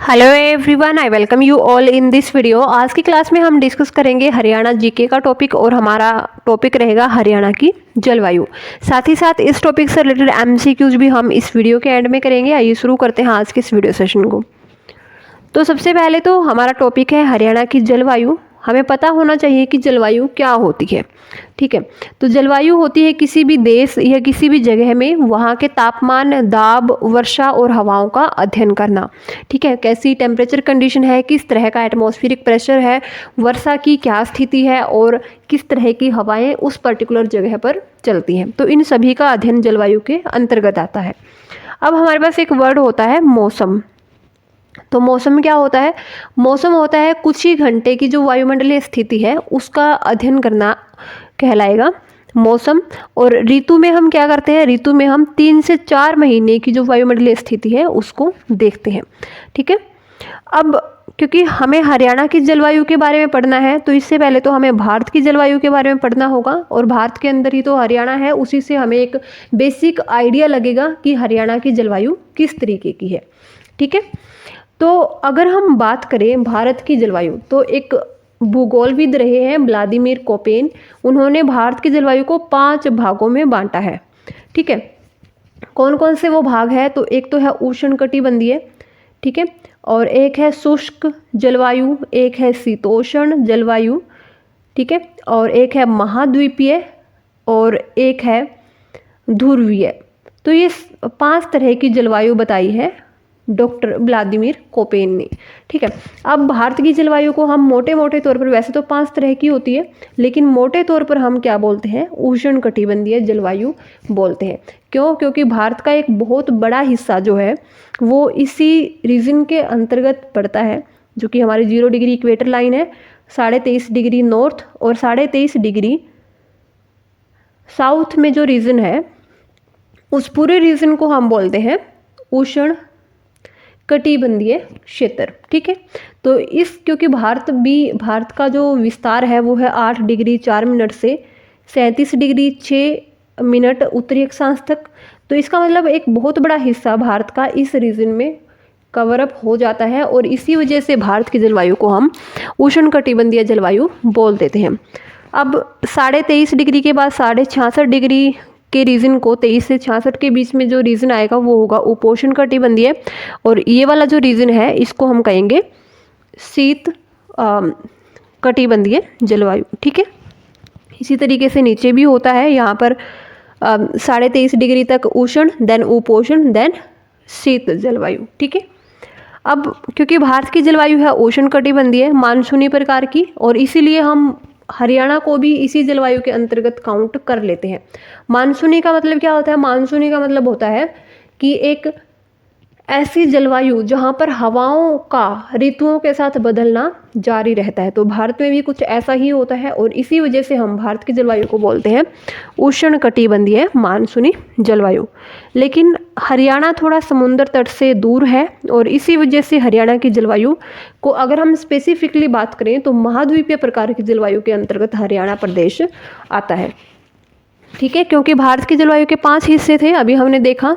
Hello everyone, I welcome you all in this video. आज की class में हम डिस्कस करेंगे हरियाणा जीके का टॉपिक और हमारा टॉपिक रहेगा हरियाणा की जलवायु। साथ ही साथ इस टॉपिक से रिलेटेड एमसीक्यूज भी हम इस वीडियो के एंड में करेंगे। आइए शुरू करते हैं आज के इस वीडियो सेशन को। तो सबसे पहले तो हमारा टॉपिक है हरियाणा की जलवायु। हमें पता होना चाहिए कि जलवायु क्या होती है। ठीक है, तो जलवायु होती है किसी भी देश या किसी भी जगह में वहाँ के तापमान, दाब, वर्षा और हवाओं का अध्ययन करना। ठीक है, कैसी टेम्परेचर कंडीशन है, किस तरह का एटमॉस्फेरिक प्रेशर है, वर्षा की क्या स्थिति है और किस तरह की हवाएं उस पर्टिकुलर जगह पर चलती हैं। तो इन सभी का अध्ययन जलवायु के अंतर्गत आता है। अब हमारे पास एक वर्ड होता है मौसम। तो मौसम क्या होता है? मौसम होता है कुछ ही घंटे की जो वायुमंडलीय स्थिति है उसका अध्ययन करना कहलाएगा मौसम। और ऋतु में हम क्या करते हैं? ऋतु में हम 3 से 4 महीने की जो वायुमंडलीय स्थिति है उसको देखते हैं। ठीक है, अब क्योंकि हमें हरियाणा की जलवायु के बारे में पढ़ना है तो इससे पहले तो हमें भारत की जलवायु के बारे में पढ़ना होगा, और भारत के अंदर ही तो हरियाणा है, उसी से हमें एक बेसिक आइडिया लगेगा कि हरियाणा की जलवायु किस तरीके की है। ठीक है, तो अगर हम बात करें भारत की जलवायु, तो एक भूगोलविद रहे हैं व्लादिमीर कोपेन। उन्होंने भारत की जलवायु को 5 भागों में बांटा है। ठीक है, कौन कौन से वो भाग है? तो एक तो है उष्णकटिबंधीय, ठीक है, और एक है शुष्क जलवायु, एक है शीतोष्ण जलवायु, ठीक है, और एक है महाद्वीपीय और एक है ध्रुवीय। तो ये 5 तरह की जलवायु बताई है डॉक्टर व्लादिमीर कोपेन ने। ठीक है, अब भारत की जलवायु को हम मोटे मोटे तौर पर, वैसे तो 5 तरह की होती है लेकिन मोटे तौर पर हम क्या बोलते हैं? उष्णकटिबंधीय जलवायु बोलते हैं। क्यों? क्योंकि भारत का एक बहुत बड़ा हिस्सा जो है वो इसी रीजन के अंतर्गत पड़ता है, जो कि हमारी 0 डिग्री इक्वेटर लाइन है, 23.5 डिग्री नॉर्थ और 23.5 डिग्री साउथ में जो रीजन है उस पूरे रीजन को हम बोलते हैं उष्ण कटिबंधीय क्षेत्र। ठीक है, तो इस क्योंकि भारत का जो विस्तार है वो है 8 डिग्री 4 मिनट से 37 डिग्री 6 मिनट उत्तरी अक्षांश तक। तो इसका मतलब एक बहुत बड़ा हिस्सा भारत का इस रीजन में कवर अप हो जाता है, और इसी वजह से भारत की जलवायु को हम उष्णकटिबंधीय जलवायु बोल देते हैं। अब 23.5 डिग्री के बाद 66.5 डिग्री के रीजन को, 23 से 66 के बीच में जो रीजन आएगा वो होगा उपोष्ण कटिबंधीय, और ये वाला जो रीजन है इसको हम कहेंगे शीत कटिबंधीय जलवायु। ठीक है, इसी तरीके से नीचे भी होता है, यहाँ पर 23.5 डिग्री तक उष्ण, देन उपोष्ण, देन शीत जलवायु। ठीक है, अब क्योंकि भारत की जलवायु है उष्ण कटिबंधीय मानसूनी प्रकार की, और इसीलिए हम हरियाणा को भी इसी जलवायु के अंतर्गत काउंट कर लेते हैं। मानसूनी का मतलब क्या होता है? मानसूनी का मतलब होता है कि एक ऐसी जलवायु जहाँ पर हवाओं का ऋतुओं के साथ बदलना जारी रहता है। तो भारत में भी कुछ ऐसा ही होता है, और इसी वजह से हम भारत की जलवायु को बोलते हैं उष्ण कटिबंधीय मानसूनी जलवायु। लेकिन हरियाणा थोड़ा समुद्र तट से दूर है, और इसी वजह से हरियाणा की जलवायु को अगर हम स्पेसिफिकली बात करें तो महाद्वीपीय प्रकार की जलवायु के अंतर्गत हरियाणा प्रदेश आता है। ठीक है, क्योंकि भारत की जलवायु के 5 हिस्से थे अभी हमने देखा,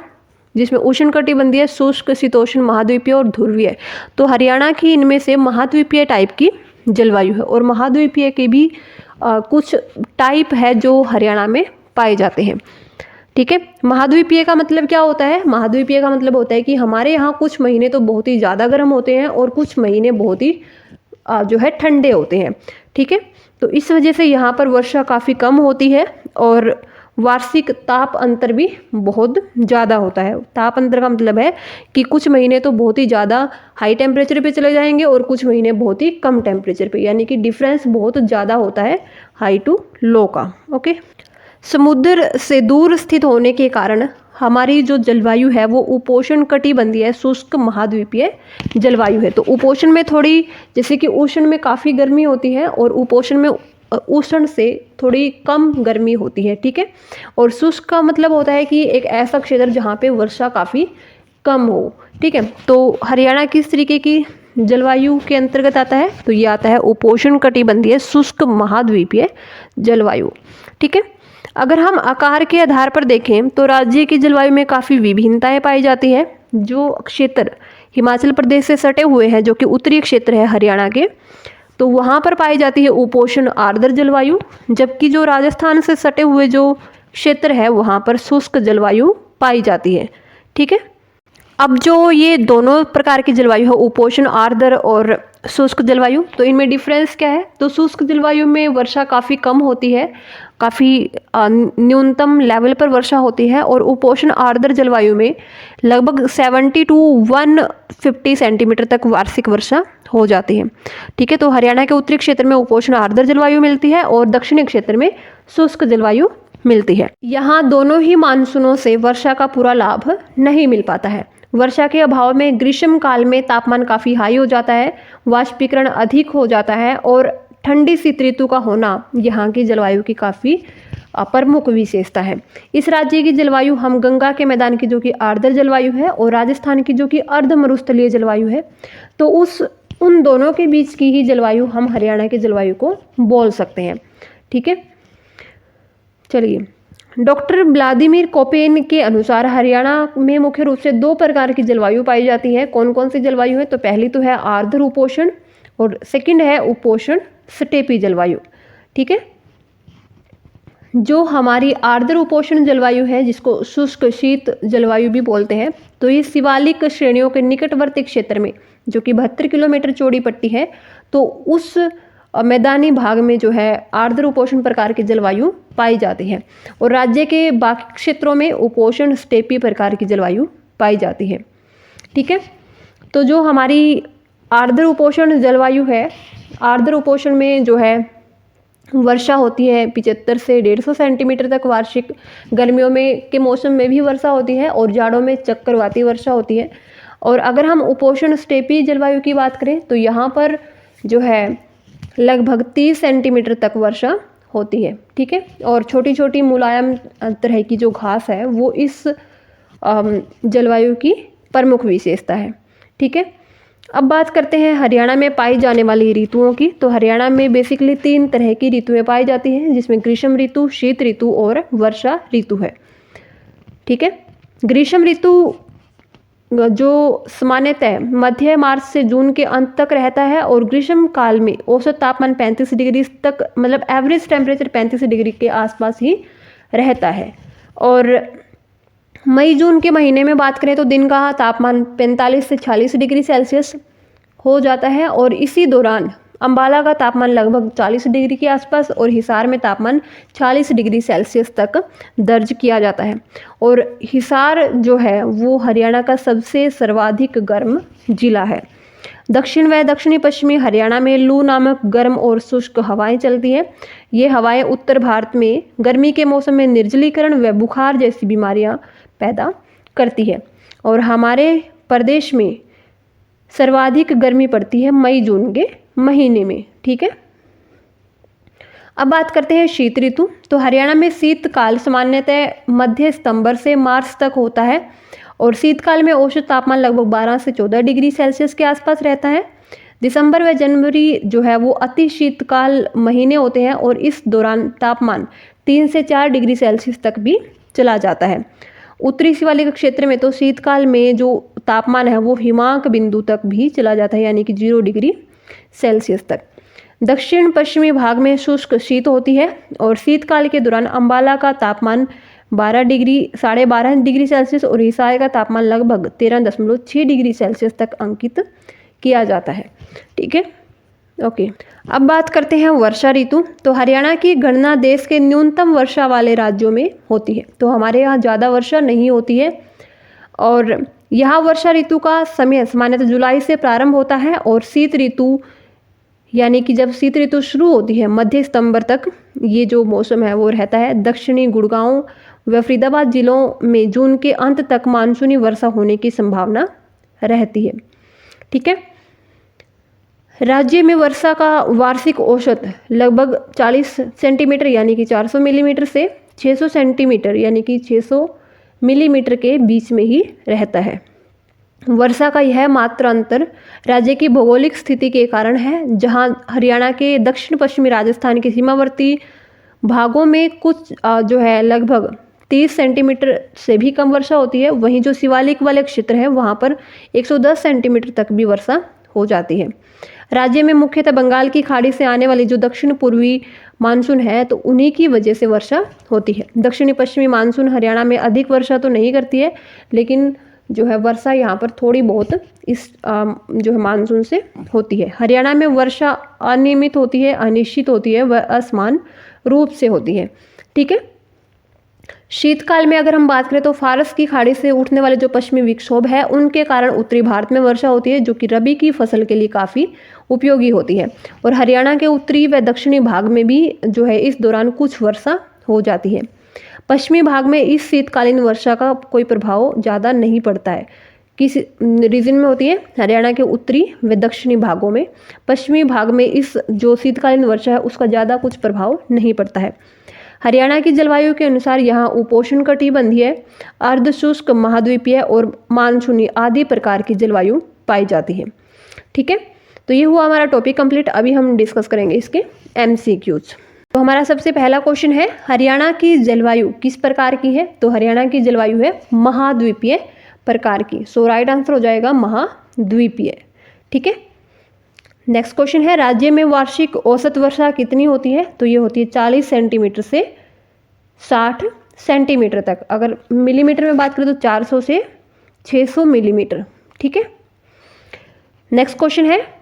जिसमें उष्णकटिबंधीय, शुष्क, शीतोष्ण, महाद्वीपीय और ध्रुवीय। तो हरियाणा की इनमें से महाद्वीपीय टाइप की जलवायु है, और महाद्वीपीय के भी कुछ टाइप है जो हरियाणा में पाए जाते हैं। ठीक है, महाद्वीपीय का मतलब क्या होता है? महाद्वीपीय का मतलब होता है कि हमारे यहाँ कुछ महीने तो बहुत ही ज़्यादा गर्म होते हैं और कुछ महीने बहुत ही जो है ठंडे होते हैं। ठीक है, तो इस वजह से यहाँ पर वर्षा काफ़ी कम होती है, और वार्षिक ताप अंतर भी बहुत ज़्यादा होता है। ताप अंतर का मतलब है कि कुछ महीने तो बहुत ही ज़्यादा हाई टेम्परेचर पे चले जाएंगे और कुछ महीने बहुत ही कम टेम्परेचर पे, यानी कि डिफरेंस बहुत ज़्यादा होता है हाई टू लो का। ओके, समुद्र से दूर स्थित होने के कारण हमारी जो जलवायु है वो उपोष्ण कटिबंधीय शुष्क महाद्वीपीय जलवायु है। तो उपोष्ण में थोड़ी, जैसे कि उष्ण में काफ़ी गर्मी होती है और उपोष्ण में उष्ण से थोड़ी कम गर्मी होती है। ठीक है, और शुष्क का मतलब होता है कि एक ऐसा क्षेत्र जहाँ पे वर्षा काफ़ी कम हो। ठीक है, तो हरियाणा किस तरीके की जलवायु के अंतर्गत आता है? तो ये आता है उपोष्ण कटिबंधीय शुष्क महाद्वीपीय जलवायु। ठीक है, अगर हम आकार के आधार पर देखें तो राज्य की जलवायु में काफ़ी विभिन्नताएं पाई जाती है। जो क्षेत्र हिमाचल प्रदेश से सटे हुए हैं, जो कि उत्तरी क्षेत्र है हरियाणा के, तो वहाँ पर पाई जाती है उपोष्ण आर्द्र जलवायु, जबकि जो राजस्थान से सटे हुए जो क्षेत्र है वहाँ पर शुष्क जलवायु पाई जाती है। ठीक है, अब जो ये दोनों प्रकार की जलवायु है, उपोष्ण आर्द्र और शुष्क जलवायु, तो इनमें डिफरेंस क्या है? तो शुष्क जलवायु में वर्षा काफ़ी कम होती है, काफ़ी न्यूनतम लेवल पर वर्षा होती है, और उपोष्ण आर्द्र जलवायु में लगभग 70 to 150 सेंटीमीटर तक वार्षिक वर्षा हो जाती है। ठीक है, तो हरियाणा के उत्तरी क्षेत्र में उपोष्ण आर्द्र जलवायु मिलती है और दक्षिणी क्षेत्र में शुष्क जलवायु मिलती है। यहाँ दोनों ही मानसूनों से वर्षा का पूरा लाभ नहीं मिल पाता है। वर्षा के अभाव में ग्रीष्म काल में तापमान काफ़ी हाई हो जाता है, वाष्पीकरण अधिक हो जाता है, और ठंडी शीत ऋतु का होना यहाँ की जलवायु की काफ़ी प्रमुख विशेषता है। इस राज्य की जलवायु हम गंगा के मैदान की जो कि आर्द्र जलवायु है और राजस्थान की जो कि अर्ध मरुस्थलीय जलवायु है, तो उन दोनों के बीच की ही जलवायु हम हरियाणा की जलवायु को बोल सकते हैं। ठीक है, चलिए, डॉक्टर व्लादिमीर कोपेन के अनुसार हरियाणा में मुख्य रूप से 2 प्रकार की जलवायु पाई जाती है। कौन कौन सी जलवायु है? तो पहली तो है आर्द्र उपोष्ण और सेकंड है उपोष्ण स्टेपी जलवायु। ठीक है, जो हमारी आर्द्र उपोष्ण जलवायु है, जिसको शुष्क शीत जलवायु भी बोलते हैं, तो ये शिवालिक श्रेणियों के निकटवर्ती क्षेत्र में, जो कि 72 किलोमीटर चौड़ी पट्टी है, तो उस मैदानी भाग में जो है आर्द्र उपोष्ण प्रकार की जलवायु पाई जाती है, और राज्य के बाकी क्षेत्रों में उपोष्ण स्टेपी प्रकार की जलवायु पाई जाती है। ठीक है, तो जो हमारी आर्द्र उपोष्ण जलवायु है, आर्द्र उपोष्ण में जो है वर्षा होती है 75 से 150 सेंटीमीटर तक वार्षिक, गर्मियों में के मौसम में भी वर्षा होती है और जाड़ों में चक्रवाती वर्षा होती है। और अगर हम उपोष्ण स्टेपी जलवायु की बात करें तो यहाँ पर जो है लगभग 30 सेंटीमीटर तक वर्षा होती है। ठीक है, और छोटी छोटी मुलायम तरह की जो घास है वो इस जलवायु की प्रमुख विशेषता है। ठीक है, अब बात करते हैं हरियाणा में पाई जाने वाली ऋतुओं की। तो हरियाणा में बेसिकली 3 तरह की ऋतुएं पाई जाती हैं, जिसमें ग्रीष्म ऋतु, शीत ऋतु और वर्षा ऋतु है। ठीक है, ग्रीष्म ऋतु जो सामान्यतः मध्य मार्च से जून के अंत तक रहता है, और ग्रीष्म काल में औसत तापमान 35 डिग्री तक, मतलब एवरेज टेम्परेचर 35 डिग्री के आसपास ही रहता है। और मई जून के महीने में बात करें तो दिन का तापमान 45 से 46 डिग्री सेल्सियस हो जाता है, और इसी दौरान अंबाला का तापमान लगभग 40 डिग्री के आसपास और हिसार में तापमान 40 डिग्री सेल्सियस तक दर्ज किया जाता है। और हिसार जो है वो हरियाणा का सबसे सर्वाधिक गर्म जिला है। दक्षिण व दक्षिणी पश्चिमी हरियाणा में लू नामक गर्म और शुष्क हवाएं चलती हैं। ये हवाएं उत्तर भारत में गर्मी के मौसम में निर्जलीकरण व बुखार जैसी बीमारियां पैदा करती है, और हमारे प्रदेश में सर्वाधिक गर्मी पड़ती है मई जून के महीने में। ठीक है, अब बात करते हैं शीत ऋतु। तो हरियाणा में शीतकाल सामान्यतः मध्य सितंबर से मार्च तक होता है, और शीतकाल में औसत तापमान लगभग 12 से 14 डिग्री सेल्सियस के आसपास रहता है। दिसंबर व जनवरी जो है वो अति शीतकाल महीने होते हैं, और इस दौरान तापमान 3 से 4 डिग्री सेल्सियस तक भी चला जाता है। उत्तरी शिवालिक क्षेत्र में तो शीतकाल में जो तापमान है वो हिमांक बिंदु तक भी चला जाता है, यानी कि 0 डिग्री सेल्सियस तक। दक्षिण पश्चिमी भाग में शुष्क शीत होती है, और शीतकाल के दौरान अंबाला का तापमान 12.5 डिग्री सेल्सियस और हिसार का तापमान लगभग 13.6 डिग्री सेल्सियस तक अंकित किया जाता है। ठीक है, ओके, अब बात करते हैं वर्षा ऋतु। तो हरियाणा की गणना देश के न्यूनतम वर्षा वाले राज्यों में होती है, तो हमारे यहाँ ज़्यादा वर्षा नहीं होती है, और यहाँ वर्षा ऋतु का समय सामान्यतः जुलाई से प्रारंभ होता है, और शीत ऋतु यानी कि जब शीत ऋतु शुरू होती है मध्य सितंबर तक ये जो मौसम है वो रहता है। दक्षिणी गुड़गांव व फरीदाबाद जिलों में जून के अंत तक मानसूनी वर्षा होने की संभावना रहती है। ठीक है, राज्य में वर्षा का वार्षिक औसत लगभग 40 सेंटीमीटर यानी कि 400 मिलीमीटर से 600 सेंटीमीटर यानी कि 600 मिलीमीटर के बीच में ही रहता है। वर्षा का यह मात्र अंतर राज्य की भौगोलिक स्थिति के कारण है, जहां हरियाणा के दक्षिण पश्चिमी राजस्थान के सीमावर्ती भागों में कुछ जो है लगभग 30 सेंटीमीटर से भी कम वर्षा होती है। वहीं जो शिवालिक वाले क्षेत्र है वहाँ पर 110 सेंटीमीटर तक भी वर्षा हो जाती है। राज्य में मुख्यतः बंगाल की खाड़ी से आने वाली जो दक्षिण पूर्वी मानसून है तो उन्हीं की वजह से वर्षा होती है। दक्षिणी पश्चिमी मानसून हरियाणा में अधिक वर्षा तो नहीं करती है, लेकिन जो है वर्षा यहाँ पर थोड़ी बहुत इस जो है मानसून से होती है। हरियाणा में वर्षा अनियमित होती है, अनिश्चित होती है, वह असमान रूप से होती है। ठीक है। शीतकाल में अगर हम बात करें तो फारस की खाड़ी से उठने वाले जो पश्चिमी विक्षोभ है उनके कारण उत्तरी भारत में वर्षा होती है, जो कि रबी की फसल के लिए काफ़ी उपयोगी होती है। और हरियाणा के उत्तरी व दक्षिणी भाग में भी जो है इस दौरान कुछ वर्षा हो जाती है। पश्चिमी भाग में इस शीतकालीन वर्षा का कोई प्रभाव ज़्यादा नहीं पड़ता है। किस रीजन में होती है? हरियाणा के उत्तरी व दक्षिणी भागों में। पश्चिमी भाग में इस जो शीतकालीन वर्षा है उसका ज़्यादा कुछ प्रभाव नहीं पड़ता है। हरियाणा की जलवायु के अनुसार यहाँ उपोष्ण कटिबंधीय, अर्धशुष्क, महाद्वीपीय और मानसूनी आदि प्रकार की जलवायु पाई जाती है। ठीक है, तो ये हुआ हमारा टॉपिक कंप्लीट। अभी हम डिस्कस करेंगे इसके MCQs। तो हमारा सबसे पहला क्वेश्चन है, हरियाणा की जलवायु किस प्रकार की है? तो हरियाणा की जलवायु है महाद्वीपीय प्रकार की। सो राइट आंसर हो जाएगा महाद्वीपीय। ठीक है। नेक्स्ट क्वेश्चन है, राज्य में वार्षिक औसत वर्षा कितनी होती है? तो ये होती है 40 सेंटीमीटर से 60 सेंटीमीटर तक। अगर मिलीमीटर में बात करें तो 400 से 600 मिलीमीटर। ठीक है। नेक्स्ट क्वेश्चन है,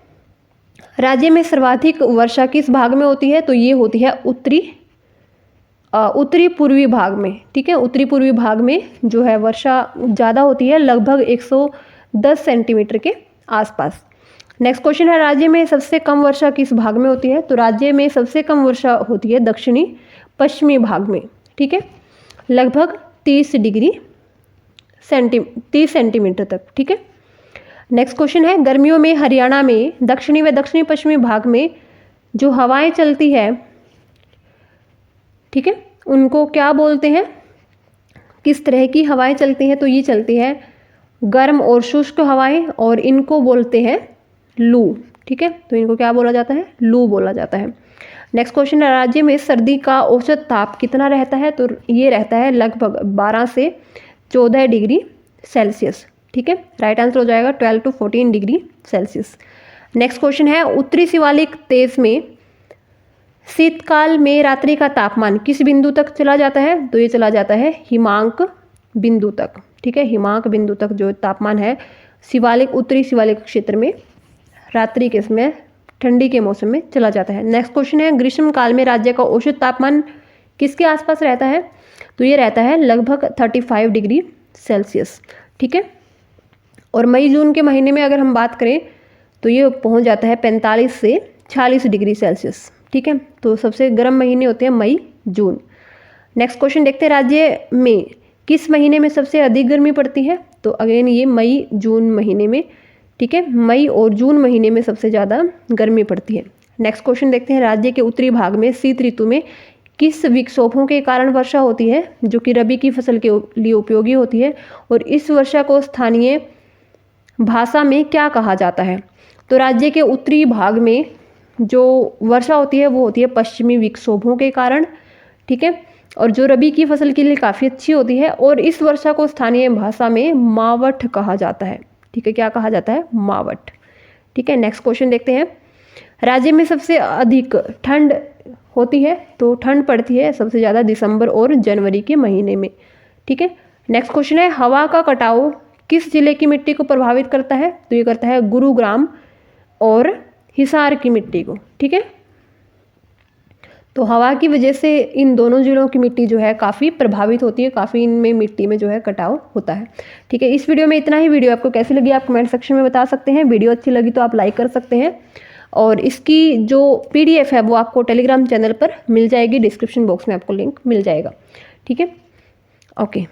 राज्य में सर्वाधिक वर्षा किस भाग में होती है? तो ये होती है उत्तरी पूर्वी भाग में। ठीक है, उत्तरी पूर्वी भाग में जो है वर्षा ज़्यादा होती है, लगभग 110 सेंटीमीटर के आसपास। नेक्स्ट क्वेश्चन है, राज्य में सबसे कम वर्षा किस भाग में होती है? तो राज्य में सबसे कम वर्षा होती है दक्षिणी पश्चिमी भाग में। ठीक है, लगभग 30 सेंटीमीटर तक। ठीक है। नेक्स्ट क्वेश्चन है, गर्मियों में हरियाणा में दक्षिणी व दक्षिणी पश्चिमी भाग में जो हवाएं चलती है, ठीक है, उनको क्या बोलते हैं? किस तरह की हवाएं चलती हैं? तो ये चलती है गर्म और शुष्क हवाएं, और इनको बोलते हैं लू। ठीक है, तो इनको क्या बोला जाता है? लू बोला जाता है। नेक्स्ट क्वेश्चन है, राज्य में सर्दी का औसत ताप कितना रहता है? तो ये रहता है लगभग 12 से 14 डिग्री सेल्सियस। ठीक है, राइट आंसर हो जाएगा 12 to 14 degree Celsius. Next question है, उत्तरी शिवालिक तेज में शीतकाल में रात्रि का तापमान किस बिंदु तक चला जाता है? तो ये चला जाता है हिमांक बिंदु तक। ठीक है, हिमांक बिंदु तक जो तापमान है शिवालिक, उत्तरी शिवालिक क्षेत्र में रात्रि के समय, ठंडी के मौसम में चला जाता है। नेक्स्ट क्वेश्चन है, ग्रीष्म काल में राज्य का औसत तापमान किसके आसपास रहता है? तो ये रहता है लगभग 35 डिग्री सेल्सियस। ठीक है, और मई जून के महीने में अगर हम बात करें तो ये पहुंच जाता है 45 से 46 डिग्री सेल्सियस। ठीक है, तो सबसे गर्म महीने होते हैं मई जून। नेक्स्ट क्वेश्चन देखते हैं, राज्य में किस महीने में सबसे अधिक गर्मी पड़ती है? तो अगेन ये मई जून महीने में। ठीक है, मई और जून महीने में सबसे ज़्यादा गर्मी पड़ती है। नेक्स्ट क्वेश्चन देखते हैं, राज्य के उत्तरी भाग में शीत ऋतु में किस विक्षोभों के कारण वर्षा होती है जो कि रबी की फसल के लिए उपयोगी होती है, और इस वर्षा को स्थानीय भाषा में क्या कहा जाता है? तो राज्य के उत्तरी भाग में जो वर्षा होती है वो होती है पश्चिमी विक्षोभों के कारण। ठीक है, और जो रबी की फसल के लिए काफ़ी अच्छी होती है, और इस वर्षा को स्थानीय भाषा में मावठ कहा जाता है। ठीक है, क्या कहा जाता है? मावठ। ठीक है, नेक्स्ट क्वेश्चन देखते हैं, राज्य में सबसे अधिक ठंड होती है? तो ठंड पड़ती है सबसे ज़्यादा दिसंबर और जनवरी के महीने में। ठीक है। नेक्स्ट क्वेश्चन है, हवा का कटाव किस जिले की मिट्टी को प्रभावित करता है? तो ये करता है गुरुग्राम और हिसार की मिट्टी को। ठीक है, तो हवा की वजह से इन दोनों जिलों की मिट्टी जो है काफ़ी प्रभावित होती है, काफ़ी इनमें मिट्टी में जो है कटाव होता है। ठीक है, इस वीडियो में इतना ही। वीडियो आपको कैसी लगी आप कमेंट सेक्शन में बता सकते हैं। वीडियो अच्छी लगी तो आप लाइक कर सकते हैं, और इसकी जो PDF है वो आपको टेलीग्राम चैनल पर मिल जाएगी, डिस्क्रिप्शन बॉक्स में आपको लिंक मिल जाएगा। ठीक है, ओके।